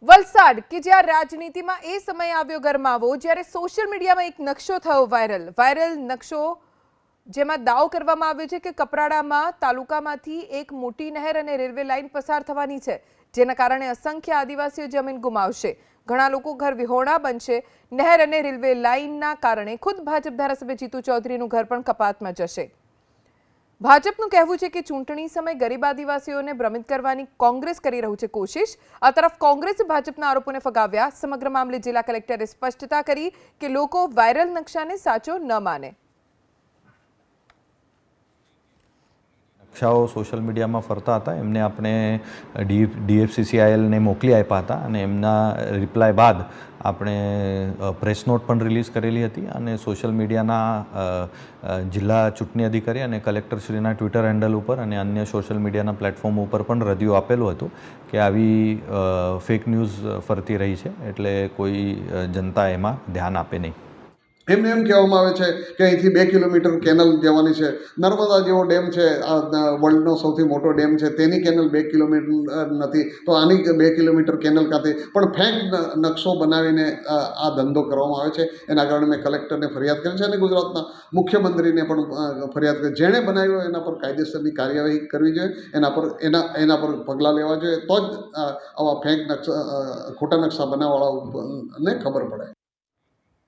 વલસાડ કે જ્યાં રાજનીતિમાં એ સમય આવ્યો ગરમાવો જ્યારે સોશિયલ મીડિયામાં એક નકશો થયો વાયરલ નકશો જેમાં દાવો કરવામાં આવ્યો છે કે કપરાડામાં તાલુકામાંથી એક મોટી નહેર અને રેલવે લાઇન પસાર થવાની છે, જેના કારણે અસંખ્ય આદિવાસીઓ જમીન ગુમાવશે, ઘણા લોકો ઘર વિહોણા બનશે। નહેર અને રેલવે લાઇનના કારણે ખુદ ભાજપ ધારાસભ્ય જીતુ ચૌધરીનું ઘર પણ કપાતમાં જશે। ભાજપનું કહેવું છે કે ચૂંટણી સમય ગરીબ આદિવાસીઓને ભ્રમિત કરવાની કોંગ્રેસ કરી રહ્યું છે કોશિશ। આ તરફ કોંગ્રેસે ભાજપના આરોપોને ફગાવ્યા। સમગ્ર મામલે જિલ્લા કલેક્ટરે સ્પષ્ટતા કરી કે લોકો વાયરલ નકશાને સાચો ન માને। નકશાઓ સોશિયલ મીડિયામાં ફરતા હતા, એમને આપણે DFCCILને મોકલી આપ્યા હતા અને એમના રિપ્લાય બાદ આપણે પ્રેસ નોટ પણ રિલીઝ કરેલી હતી અને સોશિયલ મીડિયાના જિલ્લા ચૂંટણી અધિકારી અને કલેક્ટરશ્રીના ટ્વિટર હેન્ડલ ઉપર અને અન્ય સોશિયલ મીડિયાના પ્લેટફોર્મ ઉપર પણ રજૂ આપેલું હતું કે આવી ફેક ન્યૂઝ ફરતી રહી છે, એટલે કોઈ જનતા એમાં ધ્યાન આપે નહીં। એમને એમ કહેવામાં આવે છે કે અહીંથી 2 કિલોમીટર કેનલ જવાની છે। નર્મદા જેવો ડેમ છે, વર્લ્ડનો સૌથી મોટો ડેમ છે, તેની કેનલ 2 કિલોમીટર નથી, તો આની 2 કિલોમીટર કેનલ કાંથી પણ ફેક નકશો બનાવીને આ ધંધો કરવામાં આવે છે। એના કારણે મેં કલેક્ટરને ફરિયાદ કરી છે અને ગુજરાતના મુખ્યમંત્રીને પણ ફરિયાદ કરી। જેણે બનાવ્યો એના પર કાયદેસરની કાર્યવાહી કરવી જોઈએ, એના પર પગલાં લેવા જોઈએ, તો જ આવા ફેક નકશા ખોટા નકશા બનાવવાવાળાને ખબર પડે।